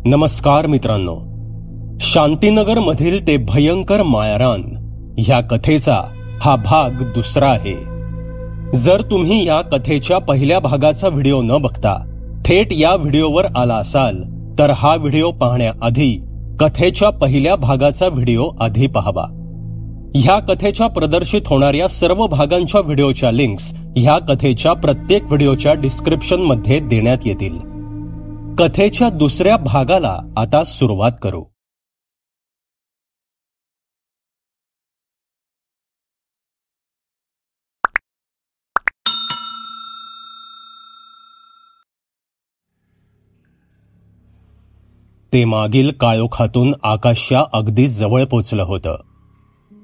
नमस्कार मित्रांनो, शांतीनगर मधील ते भयंकर माळरान ह्या कथेचा हा भाग दुसरा आहे. जर तुम्ही या कथेच्या पहिल्या भागाचा व्हिडिओ न बघता थेट या व्हिडिओवर आला असाल तर हा व्हिडिओ पाहण्याआधी कथेच्या पहिल्या भागाचा व्हिडिओ आधी पाहावा. ह्या कथेच्या प्रदर्शित होणाऱ्या सर्व भागांच्या व्हिडिओच्या लिंक्स ह्या कथेच्या प्रत्येक व्हिडिओच्या डिस्क्रिप्शन मध्ये देण्यात येतील. कथेच्या दुसऱ्या भागाला आता सुरुवात करू. ते मागील काळोखातून आकाशच्या अगदी जवळ पोचलं होतं.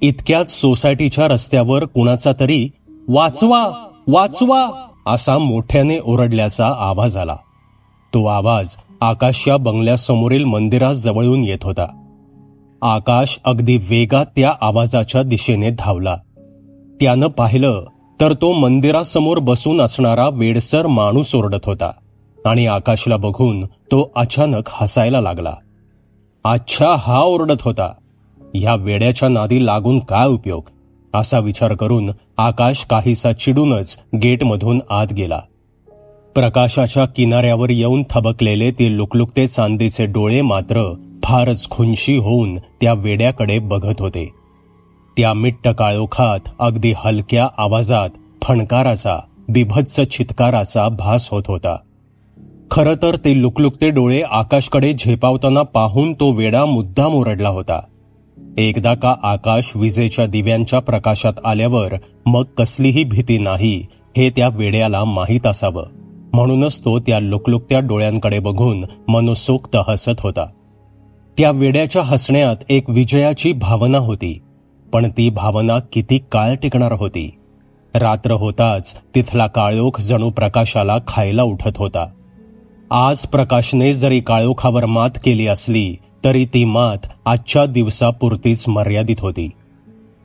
इतक्यात सोसायटीच्या रस्त्यावर कुणाचा तरी वाचवा वाचवा असा मोठ्याने ओरडल्याचा आवाज आला. तो आवाज आकाशच्या बंगल्यासमोरील मंदिराजवळून येत होता. आकाश अगदी वेगात त्या आवाजाच्या दिशेने धावला. त्यानं पाहिलं तर तो मंदिरासमोर बसून असणारा वेडसर माणूस ओरडत होता आणि आकाशला बघून तो अचानक हसायला लागला. अच्छा, हा ओरडत होता. ह्या वेड्याच्या नादी लागून काय उपयोग, असा विचार करून आकाश काहीसा चिडूनच गेटमधून आत गेला. प्रकाशाच्या किनाऱ्यावर येऊन थबकलेले ते लुकलुकते चांदीचे डोळे मात्र फारच खुन्शी होऊन त्या वेड्याकडे बघत होते. त्या मिट्ट काळोखात अगदी हलक्या आवाजात फणकाराचा, बिभत्स चित्काराचा भास होत होता. खरं तर ते लुकलुकते डोळे आकाशकडे झेपावताना पाहून तो वेडा मुद्दाम ओरडला होता. एकदा का आकाश विजेच्या दिव्यांच्या प्रकाशात आल्यावर मग कसलीही भीती नाही हे त्या वेड्याला माहीत असावं, म्हणूनच तो त्या लुकलुकत्या डोळ्यांकडे बघून मनसोक्त हसत होता. त्या वेड्याच्या हसण्यात एक विजयाची भावना होती, पण ती भावना किती काळ टिकणार होती. रात्र होताच तिथला काळोख जणू प्रकाशाला खायला उठत होता. आज प्रकाशने जरी काळोखावर मात केली असली तरी ती मात आजच्या दिवसापुरतीच मर्यादित होती.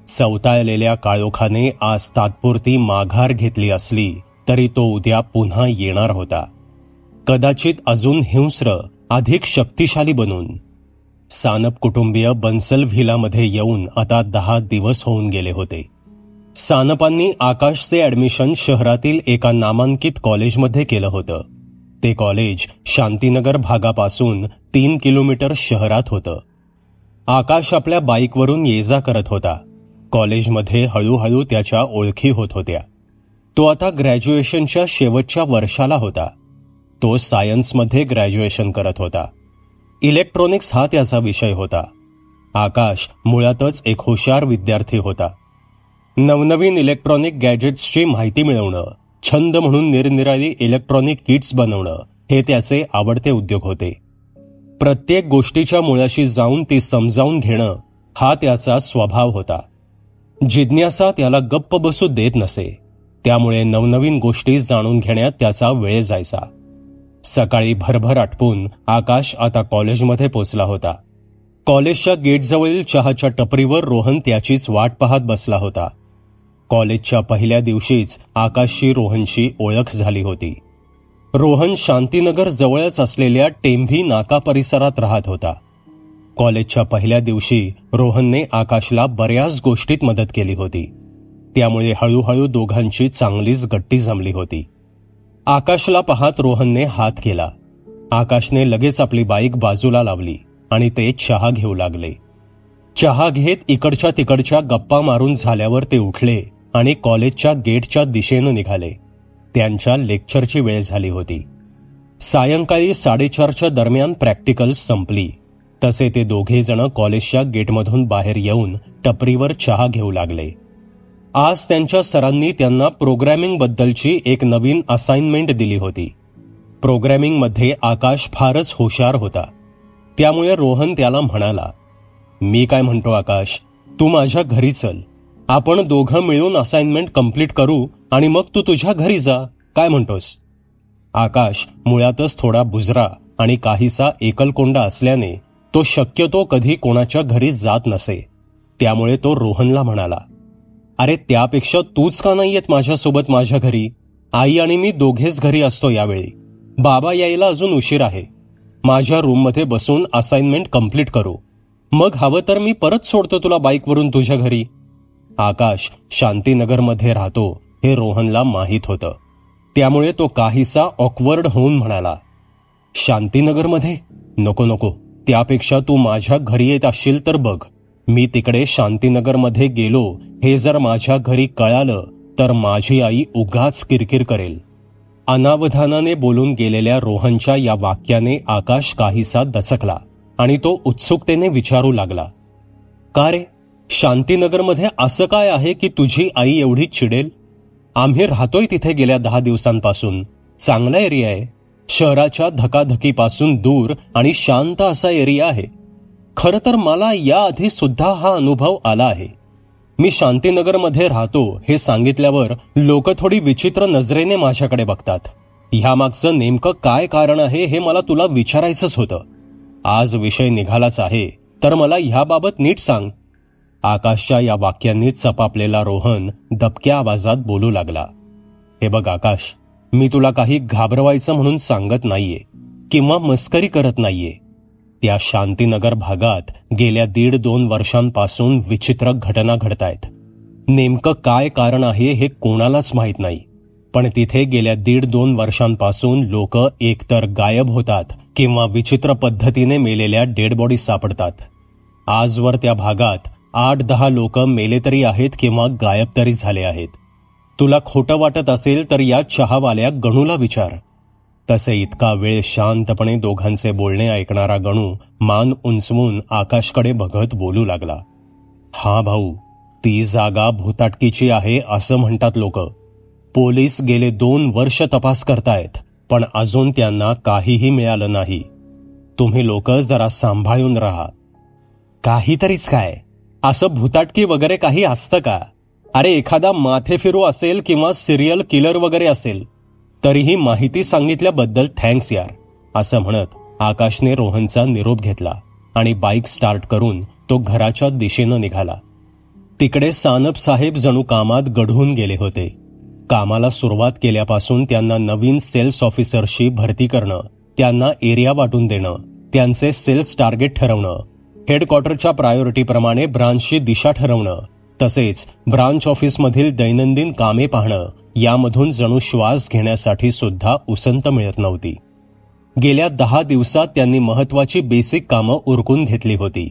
चवताळलेल्या काळोखाने आज तात्पुरती माघार घेतली असली तरी तो उद्या पुन्हा येणार होता, कदाचित अजून हिंस्र, अधिक शक्तिशाली बनून. सानप कुटुंबीय बन्सल व्हिलामध्ये येऊन आता 10 दिवस होऊन गेले होते. सानपांनी आकाशचे ऍडमिशन शहरातील एका नामांकित कॉलेजमध्ये केलं होतं. ते कॉलेज शांतीनगर भागापासून 3 किलोमीटर शहरात होतं. आकाश आपल्या बाईकवरून ये जा करत होता. कॉलेजमध्ये हळूहळू त्याच्या ओळखी होत होत्या. तो आता ग्रॅज्युएशनच्या शेवटच्या वर्षाला होता. तो सायन्समध्ये ग्रॅज्युएशन करत होता. इलेक्ट्रॉनिक्स हा त्याचा विषय होता. आकाश मुळातच एक हुशार विद्यार्थी होता. नवनवीन इलेक्ट्रॉनिक गॅजेट्सची माहिती मिळवणं, छंद म्हणून निरनिराळी इलेक्ट्रॉनिक किट्स बनवणं हे त्याचे आवडते उद्योग होते. प्रत्येक गोष्टीच्या मुळाशी जाऊन ती समजावून घेणं हा त्याचा स्वभाव होता. जिज्ञासा त्याला गप्प बसू देत नसे, त्यामुळे नवनवीन गोष्टी जाणून घेण्यात त्याचा वेळ जायचा. सकाळी भरभर आटपून आकाश आता कॉलेजमध्ये पोचला होता. कॉलेजच्या गेटजवळील चहाच्या टपरीवर रोहन त्याचीच वाट पाहत बसला होता. कॉलेजच्या पहिल्या दिवशीच आकाशची रोहनशी ओळख झाली होती. रोहन शांतीनगर जवळच असलेल्या टेंभी नाका परिसरात राहत होता. कॉलेजच्या पहिल्या दिवशी रोहनने आकाशला बऱ्याच गोष्टीत मदत केली होती, त्यामुळे हळूहळू दोघांची चांगलीच गट्टी जमली होती. आकाशला पाहत रोहनने हात केला. आकाशने लगेच आपली बाईक बाजूला लावली आणि ते चहा घेऊ लागले. चहा घेत इकडच्या तिकडच्या गप्पा मारून झाल्यावर ते उठले आणि कॉलेजच्या गेटच्या दिशेनं निघाले. त्यांच्या लेक्चरची वेळ झाली होती. सायंकाळी 4:30च्या दरम्यान प्रॅक्टिकल्स संपली तसे ते दोघे जण कॉलेजच्या गेटमधून बाहेर येऊन टपरीवर चहा घेऊ लागले. आज त्यांच्या सरांनी त्यांना प्रोग्रॅमिंगबद्दलची एक नवीन असाइनमेंट दिली होती. प्रोग्रॅमिंगमध्ये आकाश फारच हुशार होता, त्यामुळे रोहन त्याला म्हणाला, मी काय म्हणतो आकाश, तू माझ्या घरी चल, आपण दोघं मिळून असाइनमेंट कंप्लीट करू आणि मग तू तुझ्या घरी जा, काय म्हणतोस? आकाश मुळातच थोडा बुजरा आणि काहीसा एकलकोंडा असल्याने तो शक्यतो कधी कोणाच्या घरी जात नसे, त्यामुळे तो रोहनला म्हणाला, अरे त्यापेक्षा तूच का नाही येत माझ्यासोबत माझ्या घरी? आई आणि मी दोघेच घरी असतो यावेळी. बाबा यायला अजून उशीर आहे. माझ्या रूममध्ये बसून असाइनमेंट कंप्लीट करू. मग हवं तर मी परत सोडतो तुला बाईकवरून तुझ्या घरी. आकाश शांतीनगरमध्ये राहतो हे रोहनला माहीत होतं. त्यामुळे तो काहीसा ऑकवर्ड होऊन म्हणाला, शांतीनगरमध्ये? नको नको, त्यापेक्षा तू माझ्या घरी येत असशील तर बघ. मी तिकडे शांतीनगरमध्ये गेलो हे जर माझ्या घरी कळालं तर माझी आई उगाच किरकिर करेल. अनावधानाने बोलून गेलेल्या रोहनच्या या वाक्याने आकाश काहीसा दचकला आणि तो उत्सुकतेने विचारू लागला, का रे, शांतीनगरमध्ये असं काय आहे की तुझी आई एवढी चिडेल? आम्ही राहतोय तिथे गेल्या 10 दिवसांपासून. चांगला एरिया आहे, शहराच्या धकाधकीपासून दूर आणि शांत असा एरिया आहे. खरं तर मला याआधी सुद्धा हा अनुभव आला आहे. मी शांतीनगरमध्ये राहतो हे सांगितल्यावर लोक थोडी विचित्र नजरेने माझ्याकडे बघतात. ह्यामागचं नेमकं काय कारण आहे हे मला तुला विचारायचंच होतं. आज विषय निघालाच आहे तर मला ह्याबाबत नीट सांग. आकाशच्या या वाक्यांनी चपापलेला रोहन दबक्या आवाजात बोलू लागला, हे बघ आकाश, मी तुला काही घाबरवायचं म्हणून सांगत नाहीये किंवा मस्करी करत नाहीये. त्या शांतीनगर भागात गेल्या 1.5-2 वर्षांपासून विचित्र घटना घडतायत. नेमकं काय कारण आहे हे कोणालाच माहीत नाही, पण तिथे गेल्या 1.5-2 वर्षांपासून लोक एकतर गायब होतात किंवा विचित्र पद्धतीने मेलेल्या डेड बॉडी सापडतात. आजवर त्या भागात 8-10 लोक मेले तरी आहेत किंवा गायब तरी झाले आहेत. तुला खोटं वाटत असेल तर या चहावाल्या गणूला विचार. तसे इतका वेळ शांतपणे दोघांचे बोलणे ऐकणारा गणू मान उंचवून आकाशकडे बघत बोलू लागला, हा भाऊ, ती जागा भुताटकीची आहे असं म्हणतात लोक. पोलीस गेले 2 वर्ष तपास करतायत पण अजून त्यांना काहीही मिळालं नाही. तुम्ही लोक जरा सांभाळून राहा. काहीतरीच काय, असं भुताटकी वगैरे काही असतं का? अरे एखादा माथेफिरू असेल किंवा सिरियल किलर वगैरे असेल, तरीही माहिती सांगितल्याबद्दल थँक्स यार, असं म्हणत आकाशने रोहनचा निरोप घेतला आणि बाईक स्टार्ट करून तो घराच्या दिशेनं निघाला. तिकडे सानप साहेब जणू कामात गढून गेले होते. कामाला सुरुवात केल्यापासून त्यांना नवीन सेल्स ऑफिसरशी भरती करणं, त्यांना एरिया वाटून देणं, त्यांचे सेल्स टार्गेट ठरवणं, हेडक्वार्टरच्या प्रायोरिटीप्रमाणे ब्रांचची दिशा ठरवणं, तसेच ब्रांच ऑफिसमधील दैनंदिन कामे पाहणं, यामधून जणू श्वास घेण्यासाठी सुद्धा उसंत मिळत नव्हती. गेल्या 10 दिवसात त्यांनी महत्वाची बेसिक कामं उरकून घेतली होती.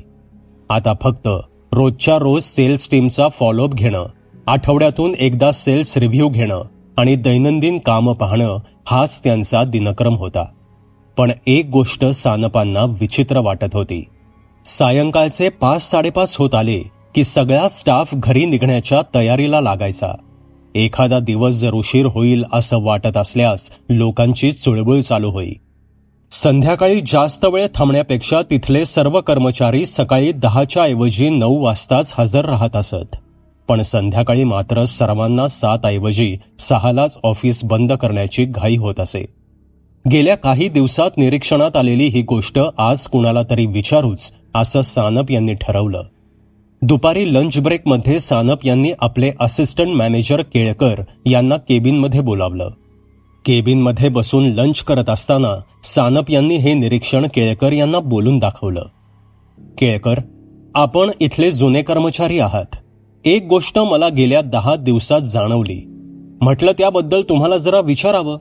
आता फक्त रोजच्या रोज सेल्स टीमचा फॉलोअप घेणं, आठवड्यातून एकदा सेल्स रिव्ह्यू घेणं आणि दैनंदिन कामं पाहणं हाच त्यांचा दिनक्रम होता. पण एक गोष्ट सानपांना विचित्र वाटत होती. सायंकाळचे 5-5:30 होत आले की सगळा स्टाफ घरी निघण्याच्या तयारीला लागायचा. एखादा दिवस जर उशीर होईल असं वाटत असल्यास लोकांची चुळबुळ चालू होई. संध्याकाळी जास्त वेळ थांबण्यापेक्षा तिथले सर्व कर्मचारी सकाळी 10च्या ऐवजी 9 वाजताच हजर राहत असत. पण संध्याकाळी मात्र सर्वांना 7 ऐवजी 6लाच ऑफिस बंद करण्याची घाई होत असे. गेल्या काही दिवसात निरीक्षणात आलेली ही गोष्ट आज कुणाला तरी विचारूच असं सानप यांनी ठरवलं. दुपारी लंच ब्रेकमध्ये सानप यांनी आपले असिस्टंट मॅनेजर केळकर यांना केबिनमध्ये बोलावलं. केबिनमध्ये बसून लंच करत असताना सानप यांनी हे निरीक्षण केळकर यांना बोलून दाखवलं. केळकर, आपण इथले जुने कर्मचारी आहात. एक गोष्ट मला गेल्या 10 दिवसात जाणवली, म्हटलं त्याबद्दल तुम्हाला जरा विचारावं.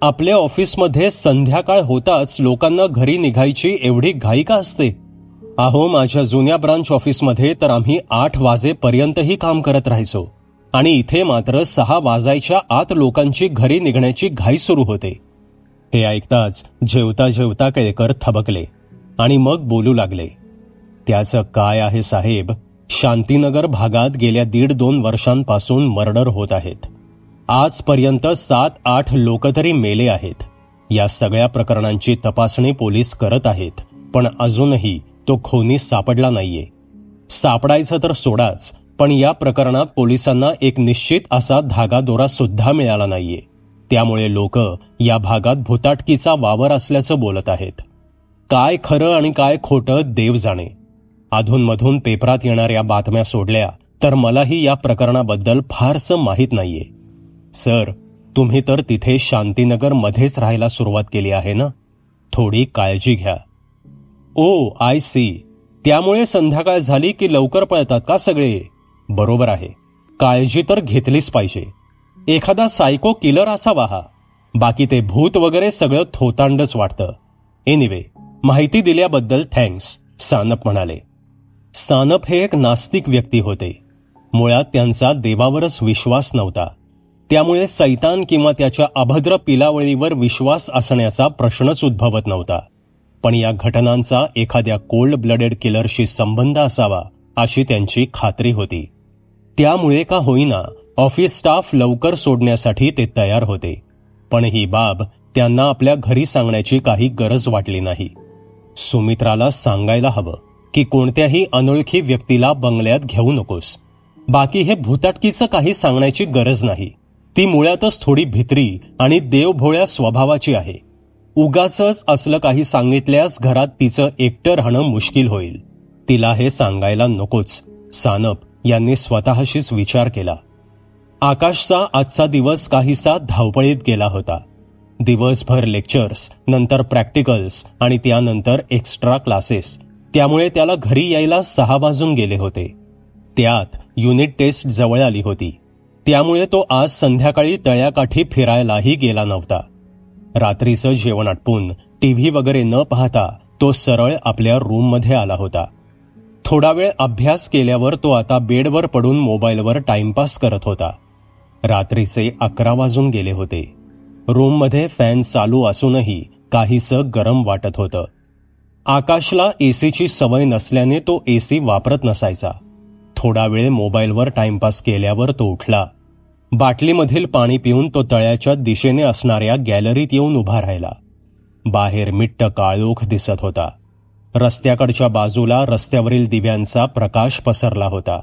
आपल्या ऑफिसमध्ये संध्याकाळ होताच लोकांना घरी निघायची एवढी घाई का असते? अहो, माझ्या जुन्या ब्रांच ऑफिसमध्ये तर आम्ही 8 वाजेपर्यंतही काम करत राहायचो आणि इथे मात्र 6 वाजायच्या आत लोकांची घरी निघण्याची घाई सुरू होते. हे ऐकताच जेवता जेवता केळकर थबकले आणि मग बोलू लागले. त्याचं काय आहे साहेब, शांतीनगर भागात गेल्या 1.5-2 वर्षांपासून मर्डर होत आहेत. आजपर्यंत 7-8 लोक तरी मेले आहेत. या सगळ्या प्रकरणांची तपासणी पोलीस करत आहेत, पण अजूनही तो खुनी सापडला नाहीये. सापडायचं तर सोडाच, पण या प्रकरणात पोलिसांना एक निश्चित असा धागादोरा सुद्धा मिळाला नाहीये. त्यामुळे लोक या भागात भुताटकीचा वावर असल्याचं बोलत आहेत. काय खरं आणि काय खोटं देव जाणे. अधूनमधून पेपरात येणाऱ्या बातम्या सोडल्या तर मलाही या प्रकरणाबद्दल फारसं माहीत नाहीये. सर, तुम्ही तर तिथे शांतीनगर मध्येच राहायला सुरुवात केली आहे ना? थोडी काळजी घ्या. ओ आय सी, त्यामुळे संध्याकाळ झाली की लवकर पळतात का सगळे? बरोबर आहे, काळजी तर घेतलीच पाहिजे. एखादा सायको किलर असावा हा, बाकी ते भूत वगैरे सगळं थोतांडच वाटतं. एनिवे, माहिती दिल्याबद्दल थँक्स, सानप म्हणाले. सानप हे एक नास्तिक व्यक्ती होते. मुळात त्यांचा देवावरच विश्वास नव्हता. त्यामुळे सैतान किंवा त्याच्या अभद्र पिलावळीवर विश्वास असण्याचा प्रश्नच उद्भवत नव्हता. पण या घटनांचा एखाद्या कोल्ड ब्लडेड किलरशी संबंध असावा अशी त्यांची खात्री होती. त्यामुळे का होईना ऑफिस स्टाफ लवकर सोडण्यासाठी ते तयार होते. पण ही बाब त्यांना आपल्या घरी सांगण्याची काही गरज वाटली नाही. सुमित्राला सांगायला हवं की कोणत्याही अनोळखी व्यक्तीला बंगल्यात घेऊ नकोस. बाकी हे भुताटकीचं काही सांगण्याची गरज नाही. ती मुळातच थोडी भित्री आणि देवभोळ्या स्वभावाची आहे. उगाचच असलं काही सांगितल्यास घरात तिचं एकटं राहणं मुश्किल होईल. तिला हे सांगायला नकोच, सानप यांनी स्वतःशीच विचार केला. आकाशचा आजचा दिवस काहीसा धावपळीत गेला होता. दिवसभर लेक्चर्स, नंतर प्रॅक्टिकल्स आणि त्यानंतर एक्स्ट्रा क्लासेस. त्यामुळे त्याला घरी यायला 6 वाजून गेले होते. त्यात युनिट टेस्ट जवळ आली होती. त्यामुळे तो आज संध्याकाळी तळ्याकाठी फिरायलाही गेला नव्हता. रात्रीचं जेवण आटपून टीव्ही वगैरे न पाहता तो सरळ आपल्या रूममध्ये आला होता. थोडा वेळ अभ्यास केल्यावर तो आता बेडवर पडून मोबाईलवर टाइमपास करत होता. रात्रीचे 11 वाजून गेले होते. रूममध्ये फॅन चालू असूनही काहीसं गरम वाटत होतं. आकाशला एसीची सवय नसल्याने तो एसी वापरत नसायचा. थोडा वेळ मोबाईलवर टाइमपास केल्यावर तो उठला. बाटलीमधील पाणी पिऊन तो तळ्याच्या दिशेने असणाऱ्या गॅलरीत येऊन उभा राहिला. बाहेर मिट्ट काळोख दिसत होता. रस्त्याकडच्या बाजूला रस्त्यावरील दिव्यांचा प्रकाश पसरला होता.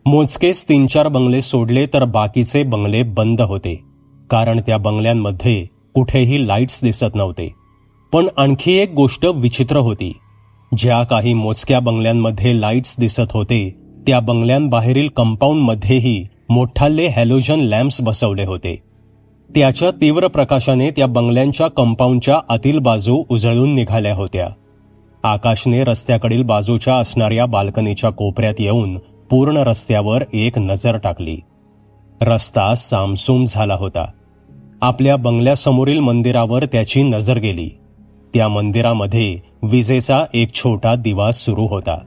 मोजकेच 3-4 बंगले सोडले तर बाकीचे बंगले बंद होते, कारण त्या बंगल्यांमध्ये कुठेही लाईट्स दिसत नव्हते. पण आणखी एक गोष्ट विचित्र होती. ज्या काही मोजक्या बंगल्यांमध्ये लाईट्स दिसत होते त्या बंगल्यांबाहेरील कंपाऊंडमध्येही मोठाले हॅलोजन लॅम्प्स बसवले होते. त्याच्या तीव्र प्रकाशाने त्या बंगल्यांच्या कंपाऊंडच्या आतील बाजू उजळून निघाल्या होत्या. आकाशने रस्त्याकडील बाजूच्या असणाऱ्या बाल्कनीच्या कोपऱ्यात येऊन पूर्ण रस्त्यावर एक नजर टाकली. रस्ता सामसूम झाला होता. आपल्या बंगल्यासमोरील मंदिरावर त्याची नजर गेली. त्या मंदिरामध्ये विजेचा एक छोटा दिवा सुरू होता.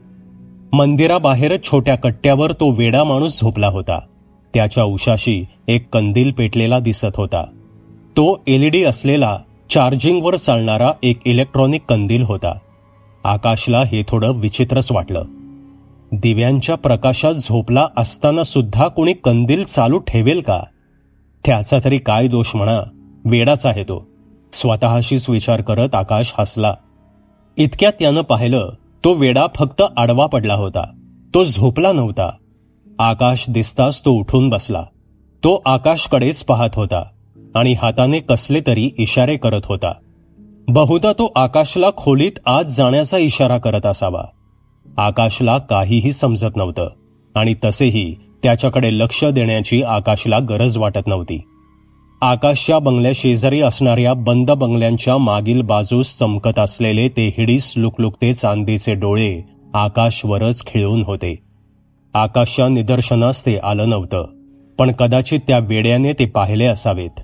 मंदिराबाहेर छोट्या कट्ट्यावर तो वेडा माणूस झोपला होता. त्याच्या उशाशी एक कंदील पेटलेला दिसत होता. तो LED असलेला चार्जिंगवर चालणारा एक इलेक्ट्रॉनिक कंदील होता. आकाशला हे थोडं विचित्रच वाटलं. दिव्यांच्या प्रकाशात झोपला असताना सुद्धा कोणी कंदील चालू ठेवेल का? त्याचा तरी काय दोष म्हणा, वेडाच आहे तो. स्वतःशीच विचार करत आकाश हसला. इतक्यात त्यानं पाहिलं तो वेडा फक्त आडवा पडला होता. तो झोपला नव्हता. आकाश दिसताच तो उठून बसला. तो आकाशकडेच पाहत होता आणि हाताने कसले तरी इशारे करत होता. बहुधा तो आकाशला खोलीत आत जाण्याचा इशारा करत असावा. आकाशला काहीही समजत नव्हतं आणि तसेही त्याच्याकडे लक्ष देण्याची आकाशला गरज वाटत नव्हती. आकाशच्या बंगल्या शेजारी असणाऱ्या बंद बंगल्यांच्या मागील बाजूस चमकत असलेले ते हिडीस लुकलुकते चांदीचे डोळे आकाशवरच खिळून होते. आकाशच्या निदर्शनास ते आलं नव्हतं, पण कदाचित त्या वेड्याने ते पाहिले असावेत.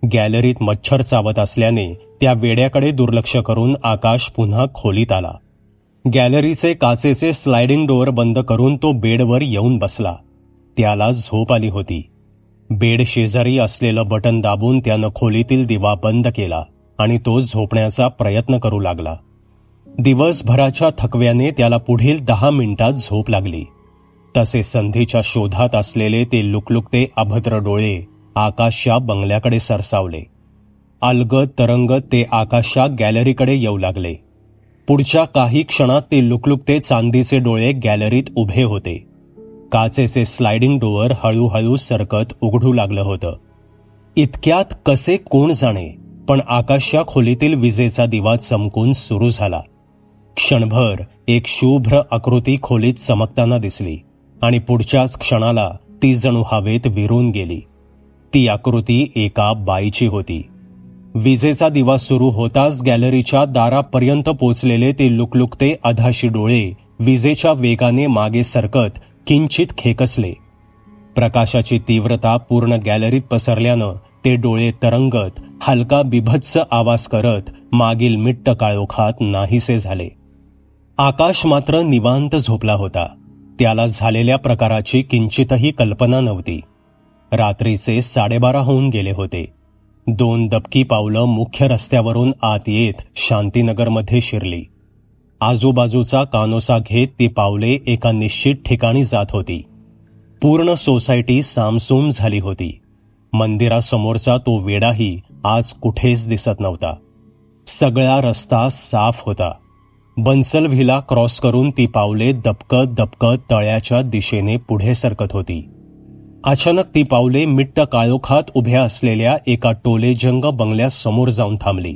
गॅलरीत मच्छर चावत असल्याने त्या वेड्याकडे दुर्लक्ष करून आकाश पुन्हा खोलीत आला. गॅलरीचे काचेचे स्लायडिंग डोअर बंद करून तो बेडवर येऊन बसला. त्याला झोप आली होती. बेड शेजारी असलेलं बटन दाबून त्यानं खोलीतील दिवा बंद केला आणि तो झोपण्याचा प्रयत्न करू लागला. दिवसभराच्या थकव्याने त्याला पुढील 10 मिनिटात झोप लागली. तसे संधीच्या शोधात असलेले ते लुकलुकते अभद्र डोळे आकाशच्या बंगल्याकडे सरसावले. अलगद तरंगत ते आकाशच्या गॅलरीकडे येऊ लागले. पुढच्या काही क्षणात ते लुकलुकते चांदीचे डोळे गॅलरीत उभे होते. काचेचे स्लायडिंग डोअर हळूहळू सरकत उघडू लागलं होतं. इतक्यात कसे कोण जाणे, पण आकाशच्या खोलीतील विजेचा दिवा चमकून सुरू झाला. क्षणभर एक शुभ्र आकृती खोलीत चमकताना दिसली आणि पुढच्याच क्षणाला ती जणू हवेत विरून गेली. ती आकृती एका बाईची होती. विजेचा दिवा सुरू होताच गॅलरीच्या दारापर्यंत पोचलेले ते लुकलुकते अधाशी डोळे विजेच्या वेगाने मागे सरकत किंचित खेकसले. प्रकाशाची तीव्रता पूर्ण गॅलरीत पसरल्यानं ते डोळे तरंगत हलका बिभत्स आवाज करत मागील मिट्ट काळोखात नाहीसे झाले. आकाश मात्र निवांत झोपला होता. त्याला झालेल्या प्रकाराची किंचितही कल्पना नव्हती. रात्रीचे 12:30 होऊन गेले होते. 2 दबकी पावलं मुख्य रस्त्यावरून आत येत शांतीनगरमध्ये शिरली. आजूबाजूचा कानोसा घेत ती पावले एका निश्चित ठिकाणी जात होती. पूर्ण सोसायटी सामसूम झाली होती. मंदिरासमोरचा तो वेडाही आज कुठेच दिसत नव्हता. सगळा रस्ता साफ होता. बन्सल व्हिला क्रॉस करून ती पावले दबकत दबकत तळ्याच्या दिशेने पुढे सरकत होती. अचानक ती पावले मिट्ट काळोखात उभ्या असलेल्या एका टोलेजंग बंगल्यासमोर जाऊन थांबली.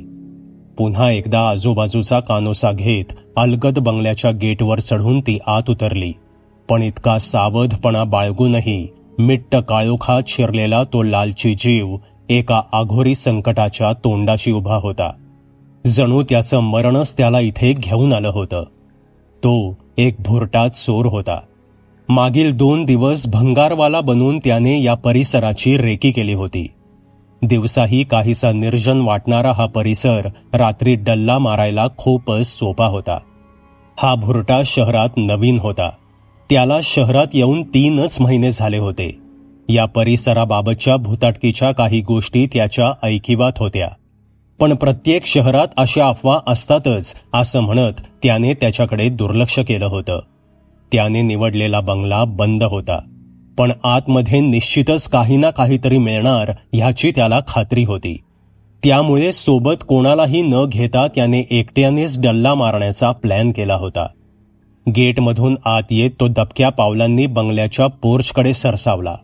पुन्हा एकदा आजूबाजूचा कानोसा घेत अलगद बंगल्याच्या गेटवर चढून ती आत उतरली. पण इतका सावधपणा बाळगूनही मिट्ट काळोखात शिरलेला तो लालची जीव एका आघोरी संकटाच्या तोंडाशी उभा होता. जणू त्याचं मरणच त्याला इथे घेऊन आलं होतं. तो एक भुरटा चोर होता. मागील 2 दिवस भंगारवाला बनून त्याने या परिसराची रेकी केली होती. दिवसाही काहीसा निर्जन वाटणारा हा परिसर रात्री डल्ला मारायला खूपच सोपा होता. हा भुरटा शहरात नवीन होता. त्याला शहरात येऊन 3च महिने झाले होते. या परिसराबाबतच्या भुताटकीच्या काही गोष्टी त्याच्या ऐकिवात होत्या. पण प्रत्येक शहरात अशा अफवा असतातच असं म्हणत त्याने त्याच्याकडे दुर्लक्ष केलं होतं. त्याने निवडलेला बंगला बंद होता. पण आतमध्ये निश्चितच काही ना काहीतरी मिळणार ह्याची त्याला खात्री होती. त्यामुळे सोबत कोणालाही न घेता त्याने एकट्यानेच डल्ला मारण्याचा प्लॅन केला होता. गेटमधून आत येत तो दबक्या पावलांनी बंगल्याच्या पोर्चकडे सरसावला.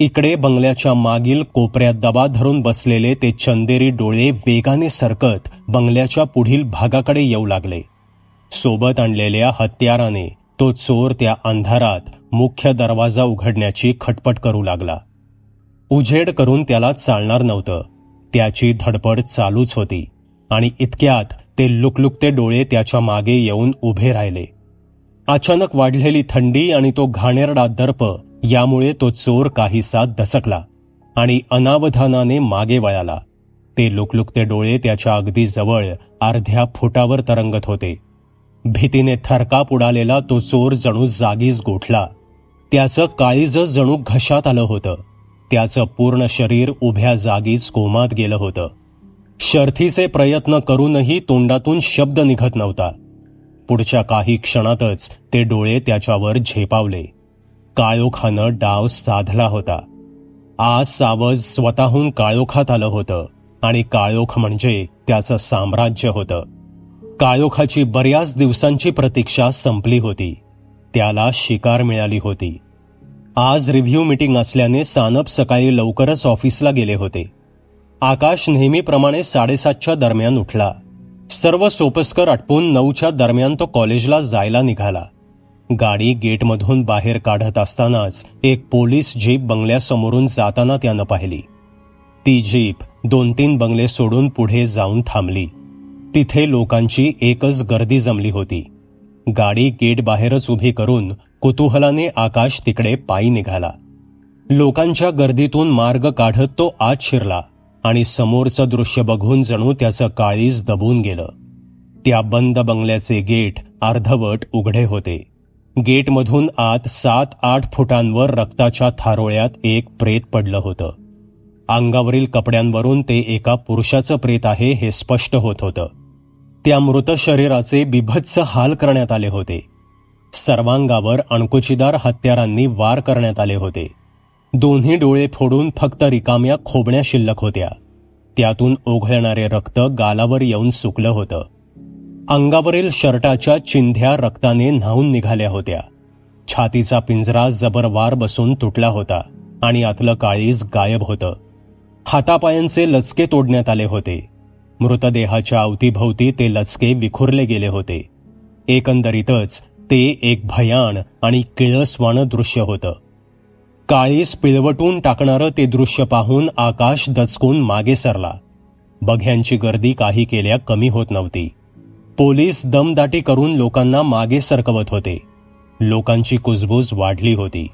इकडे बंगल्याच्या मागील कोपऱ्यात दबा धरून बसलेले ते चंदेरी डोळे वेगाने सरकत बंगल्याच्या पुढील भागाकडे येऊ लागले. सोबत आणलेल्या हत्याराने तो चोर त्या अंधारात मुख्य दरवाजा उघडण्याची खटपट करू लागला. उजेड करून त्याला चालणार नव्हतं. त्याची धडपड चालूच होती आणि इतक्यात ते लुकलुकते डोळे त्याच्या मागे येऊन उभे राहिले. अचानक वाढलेली थंडी आणि तो घाणेरडा दर्प यामुळे तो चोर काहीसा दचकला आणि अनावधानाने मागे वळाला. ते लुकलुकते डोळे त्याच्या अगदी जवळ अर्ध्या फुटावर तरंगत होते. भीतीने थरकाप उडालेला तो चोर जणू जागीच गोठला. त्याचं काळीज जणू घशात आलं होतं. त्याचं पूर्ण शरीर उभ्या जागीच कोमात गेलं होतं. शर्थीचे प्रयत्न करूनही तोंडातून शब्द निघत नव्हता. पुढच्या काही क्षणातच ते डोळे त्याच्यावर झेपावले. काळोखानं डाव साधला होता. आज सावज स्वतःहून काळोखात आलं होतं आणि काळोख म्हणजे त्याचं साम्राज्य होतं. काळोखाची बऱ्याच दिवसांची प्रतीक्षा संपली होती. त्याला शिकार मिळाली होती. आज रिव्ह्यू मीटिंग असल्याने सानप सकाळी लवकरच ऑफिसला गेले होते. आकाश नेहमीप्रमाणे 7:30च्या दरम्यान उठला. सर्व सोपस्कर आटपून 9च्या दरम्यान तो कॉलेजला जायला निघाला. गाडी गेटमधून बाहेर काढत असतानाच एक पोलीस जीप बंगल्यासमोरून जाताना त्यानं पाहिली. ती जीप 2-3 बंगले सोडून पुढे जाऊन थांबली. तिथे लोकांची एकच गर्दी जमली होती. गाडी गेट बाहेरच उभी करून कुतूहलाने आकाश तिकडे पायी निघाला. लोकांच्या गर्दीतून मार्ग काढत तो आत शिरला आणि समोरचं दृश्य बघून जणू त्याचं काळीज दबून गेलं. त्या बंद बंगल्याचे गेट अर्धवट उघडे होते. गेटमधून आत 7-8 फुटांवर रक्ताच्या थारोळ्यात एक प्रेत पडलं होतं. अंगावरील कपड्यांवरून ते एका पुरुषाचं प्रेत आहे हे स्पष्ट होत होतं. त्या मृत शरीराचे बिभत्स हाल करण्यात आले होते. सर्वांगावर अणकुचीदार हत्यारांनी वार करण्यात आले होते. दोन्ही डोळे फोडून फक्त रिकाम्या खोबण्या शिल्लक होत्या. त्यातून ओघळणारे रक्त गालावर येऊन सुकलं होतं. अंगावरील शर्टाच्या चिंध्या रक्ताने न्हाऊन निघाल्या होत्या. छातीचा पिंजरा जबरवार बसून तुटला होता आणि आतलं काळीज गायब होतं. हातापायांचे लचके तोडण्यात आले होते. मृतदेहाच्या अवतीभवती ते लचके विखुरले गेले होते. एकंदरीतच ते एक भयान आणि किळसवाणं दृश्य होतं. काळीज पिळवटून टाकणारं ते दृश्य पाहून आकाश दचकून मागे सरला. बघ्यांची गर्दी काही केल्या कमी होत नव्हती. पोलीस दमदाटी करून लोकांना मागे सरकवत होते. लोकांची कुजबूज वाढली होती.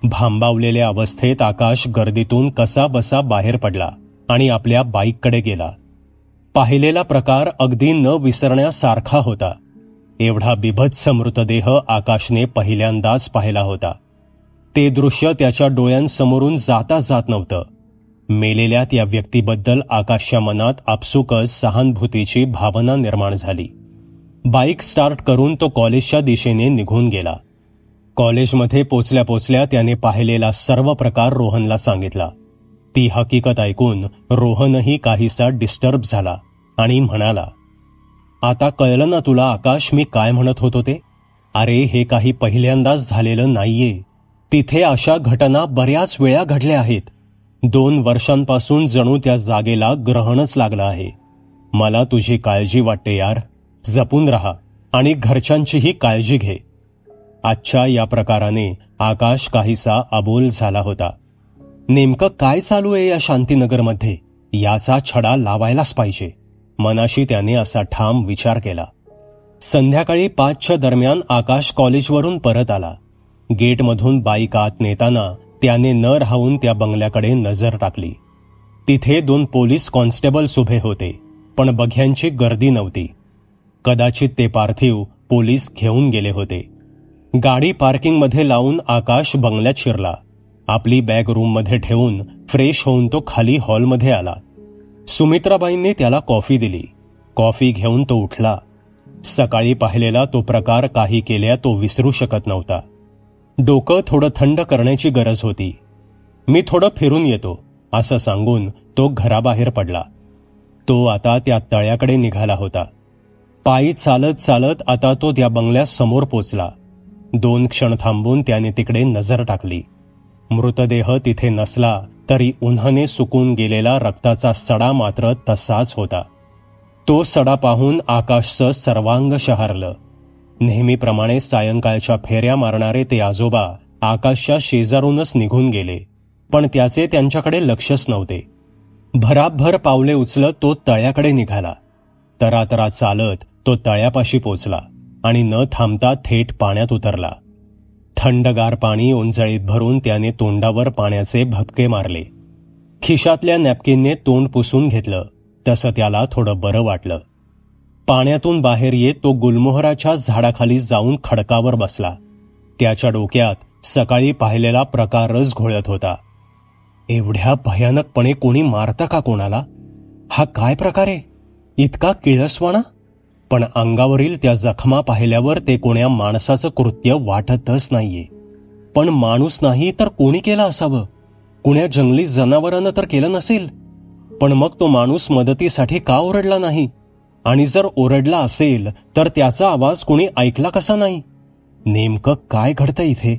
भांबावलेल्या अवस्थेत आकाश गर्दीतून कसा बसा बाहेर पडला आणि आपल्या बाईककडे गेला. पाहिलेला प्रकार अगदी न विसरण्यासारखा होता. एवढा बिभत्स मृतदेह आकाशने पहिल्यांदाच पाहिला होता. ते दृश्य त्याच्या डोळ्यांसमोरून जाता जात नव्हतं. मेलेल्या त्या व्यक्तीबद्दल आकाशच्या मनात आपसुकच सहानुभूतीची भावना निर्माण झाली. बाईक स्टार्ट करून तो कॉलेजच्या दिशेने निघून गेला. कॉलेजमध्ये पोचल्या पोचल्या त्याने पाहिलेला सर्व प्रकार रोहनला सांगितला. ती हकीकत ऐकून रोहनही काहीसा डिस्टर्ब झाला आणि म्हणाला, आता कळलं ना तुला आकाश मी काय म्हणत होतो ते? अरे हे काही पहिल्यांदाच झालेलं नाहीये. तिथे अशा घटना बऱ्याच वेळा घडल्या आहेत. 2 वर्षांपासून जणू त्या जागेला ग्रहणच लागलं आहे. मला तुझी काळजी वाटते यार. जपून राहा आणि घरच्यांचीही काळजी घे. आजच्या या प्रकाराने आकाश काहीसा अबोल झाला होता. नेमकं काय चालू आहे या शांतीनगरमध्ये याचा छडा लावायलाच पाहिजे, मनाशी त्याने असा ठाम विचार केला. संध्याकाळी 5च्या दरम्यान आकाश कॉलेजवरून परत आला. गेटमधून बाईक आत नेताना त्याने न राहून त्या बंगल्याकडे नजर टाकली. तिथे 2 पोलीस कॉन्स्टेबल्स उभे होते, पण बघ्यांची गर्दी नव्हती. कदाचित ते पार्थिव पोलीस घेऊन गेले होते. गाडी पार्किंगमध्ये लावून आकाश बंगल्यात शिरला. आपली बॅग रूममध्ये ठेवून फ्रेश होऊन तो खाली हॉलमध्ये आला. सुमित्राबाईंनी त्याला कॉफी दिली. कॉफी घेऊन तो उठला. सकाळी पाहिलेला तो प्रकार काही केल्या तो विसरू शकत नव्हता. डोकं थोडं थंड करण्याची गरज होती. मी थोडं फिरून येतो असं सांगून तो घराबाहेर पडला. तो आता त्या तळ्याकडे निघाला होता. पायी चालत चालत आता तो त्या बंगल्यासमोर पोचला. 2 क्षण थांबून त्याने तिकडे नजर टाकली. मृतदेह तिथे नसला तरी उन्हाने सुकून गेलेला रक्ताचा सडा मात्र तसाच होता. तो सडा पाहून आकाशचं सर्वांग शहारलं. नेहमीप्रमाणे सायंकाळच्या फेऱ्या मारणारे ते आजोबा आकाशच्या शेजारूनच निघून गेले, पण त्याचे त्यांच्याकडे लक्षच नव्हते. भराभर पावले उचलत तो तळ्याकडे निघाला. तरातरा चालत तो तळ्यापाशी पोचला आणि न थांबता थेट पाण्यात उतरला. थंडगार पाणी ओंजळीत भरून त्याने तोंडावर पाण्याचे भपके मारले. खिशातल्या नॅपकिनने तोंड पुसून घेतलं तसं त्याला थोडं बरं वाटलं. पाण्यातून बाहेर येत तो गुलमोहराच्या झाडाखाली जाऊन खडकावर बसला. त्याच्या डोक्यात सकाळी पाहिलेला प्रकारच घोळत होता. एवढ्या भयानकपणे कोणी मारतं का कोणाला? हा काय प्रकार आहे? इतका किळसवाणा? पण अंगावरील त्या जखमा पाहिल्यावर ते कोण्या माणसाचं कृत्य वाटतच नाहीये. पण माणूस नाही तर कोणी केलं असावं? कुण्या जंगली जनावरानं तर केलं नसेल. पण मग तो माणूस मदतीसाठी का ओरडला नाही? आणि जर ओरडला असेल तर त्याचा आवाज कुणी ऐकला कसा नाही? नेमकं काय घडतं इथे?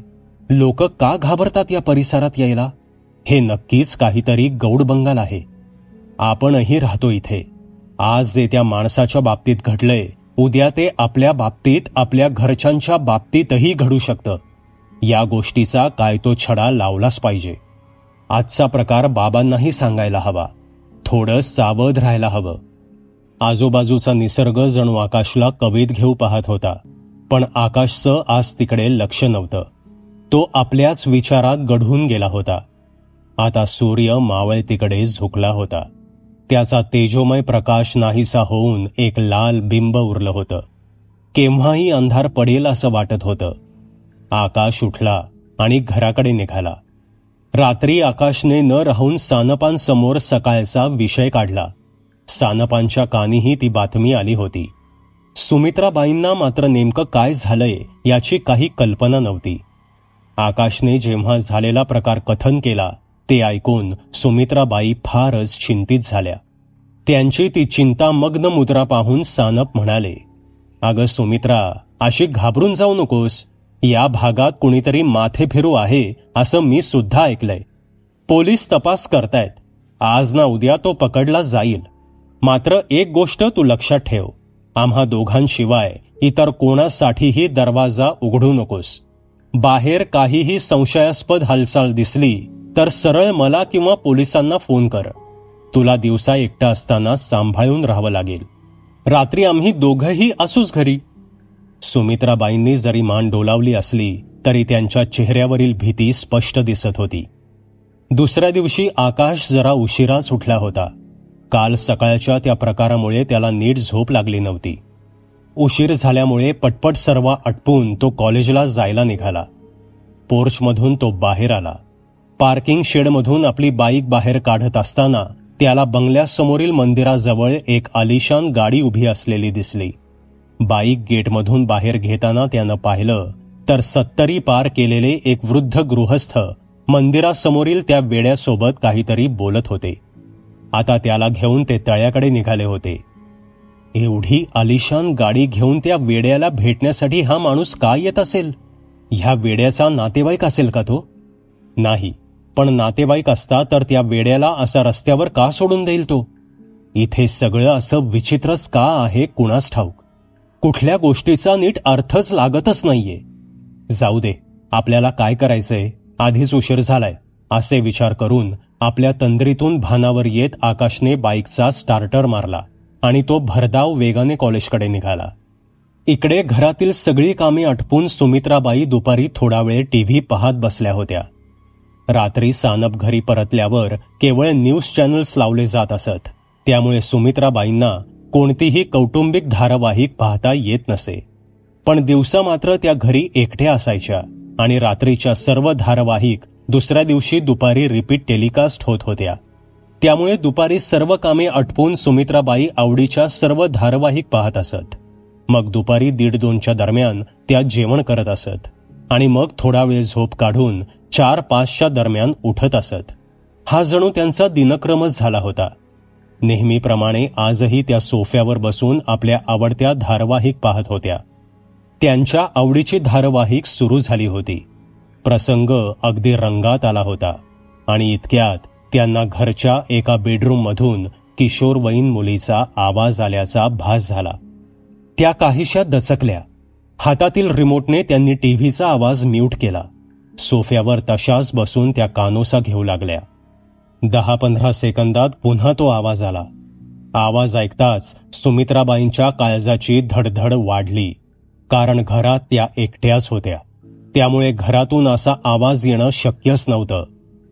लोक का घाबरतात या परिसरात यायला? हे नक्कीच काहीतरी गौडबंगाल आहे. आपणही राहतो इथे. आज जे त्या माणसाच्या बाबतीत घडलंय, उद्या ते आपल्या बाबतीत, आपल्या घरच्यांच्या बाबतीतही घडू शकतं. या गोष्टीचा काय तो छडा लावलाच पाहिजे. आजचा प्रकार बाबांनाही सांगायला हवा. थोडं सावध राहायला हवं. आजूबाजूचा निसर्ग जणू आकाशला कवेत घेऊ पाहत होता, पण आकाशचं आज तिकडे लक्ष नव्हतं. तो आपल्याच विचारात गढून गेला होता. आता सूर्य मावळतीकडे झुकला होता. त्याचा तेजोमय प्रकाश नाहीसा होऊन एक लाल बिंब उरलं होतं. केव्हाही अंधार पडेल असं वाटत होतं. आकाश उठला आणि घराकडे निघाला. रात्री आकाशने न राहून सानपांसमोर सकाळचा विषय काढला. सानपांच्या कानीही ती बातमी आली होती. सुमित्राबाईंना मात्र नेमकं काय झालंय याची काही कल्पना नव्हती. आकाशने जेव्हा झालेला प्रकार कथन केला ते ऐकून सुमित्राबाई फारच चिंतित झाल्या. त्यांची ती चिंतामग्न मुद्रा पाहून सानप म्हणाले, अगं सुमित्रा, अशी घाबरून जाऊ नकोस. या भागात कुणीतरी माथे फिरू आहे असं मी सुद्धा ऐकलंय. पोलीस तपास करतायत. आज ना उद्या तो पकडला जाईल. मात्र एक गोष्ट तू लक्षात ठेव, आम्हा दोघांशिवाय इतर कोणासाठीही दरवाजा उघडू नकोस. बाहेर काहीही संशयास्पद हालचाल दिसली तर सरळ मला किंवा पोलिसांना फोन कर. तुला दिवसा एकटा असताना सांभाळून राहावं लागेल. रात्री आम्ही दोघंही असूच घरी. सुमित्राबाईंनी जरी मान डोलावली असली तरी त्यांच्या चेहऱ्यावरील भीती स्पष्ट दिसत होती. दुसऱ्या दिवशी आकाश जरा उशिराच उठला होता. काल सकाळच्या त्या प्रकारामुळे त्याला नीट झोप लागली नव्हती. उशीर झाल्यामुळे पटपट सर्व आटपून तो कॉलेजला जायला निघाला. पोर्चमधून तो बाहेर आला. पार्किंग शेडमधून आपली बाईक बाहेर काढत असताना त्याला बंगल्यासमोरील मंदिराजवळ एक आलिशान गाडी उभी असलेली दिसली. बाईक गेटमधून बाहेर घेताना त्यानं पाहिलं तर 70 पार केलेले एक वृद्ध गृहस्थ मंदिरासमोरील त्या वेड्यासोबत काहीतरी बोलत होते. आता त्याला घेऊन ते तळ्याकडे निघाले होते. एवढी आलिशान गाडी घेऊन त्या वेड्याला भेटण्यासाठी हा माणूस का येत असेल? ह्या वेड्याचा नातेवाईक असेल का तो? नाही, पण नातेवाईक असता तर त्या वेड्याला असा रस्त्यावर का सोडून देईल तो? इथे सगळं असं विचित्रच का आहे कुणास ठाऊक. कुठल्या गोष्टीचा नीट अर्थच लागतच नाहीये. जाऊ दे, आपल्याला काय करायचंय, आधीच उशीर झालाय, असे विचार करून आपल्या तंद्रीतून भानावर येत आकाशने बाईकचा स्टार्टर मारला आणि तो भरधाव वेगाने कॉलेजकडे निघाला. इकडे घरातील सगळी कामे आटपून सुमित्राबाई दुपारी थोडा वेळ टीव्ही पाहत बसल्या होत्या. रात्री सानप घरी परतल्यावर केवळ न्यूज चॅनल्स लावले जात असत. त्यामुळे सुमित्राबाईंना कोणतीही कौटुंबिक धारावाहिक पाहता येत नसे. पण दिवसा मात्र त्या घरी एकट्या असायच्या आणि रात्रीच्या सर्व धारावाहिक दुसऱ्या दिवशी दुपारी रिपीट टेलिकास्ट होत होत्या. त्यामुळे दुपारी सर्व कामे आटपून सुमित्राबाई आवडीच्या सर्व धारावाहिक पाहत असत. मग दुपारी 1:30-2च्या दरम्यान त्या जेवण करत असत आणि मग थोडा वेळ झोप काढून 4-5च्या दरम्यान उठत असत. हा जणू त्यांचा दिनक्रमच झाला होता. नेहमीप्रमाणे आजही त्या सोफ्यावर बसून आपल्या आवडत्या धारावाहिक पाहत होत्या. त्यांच्या आवडीची धारावाहिक सुरू झाली होती. प्रसंग अगदी रंगात आला होता आणि इतक्यात त्यांना घरच्या एका बेडरूममधून किशोरवयीन मुलीचा आवाज आल्याचा भास झाला. त्या काहीशा दचकल्या. हातातील रिमोटने त्यांनी टीव्हीचा आवाज म्यूट केला. सोफ्यावर तशाच बसून त्या कानोसा घेऊ लागल्या. 10-15 सेकंदात पुन्हा तो आवाज आला. आवाज ऐकताच सुमित्राबाईंच्या काळजाची धडधड वाढली. कारण घरात त्या एकट्याच होत्या. त्यामुळे घरातून असा आवाज येणं शक्यच नव्हतं.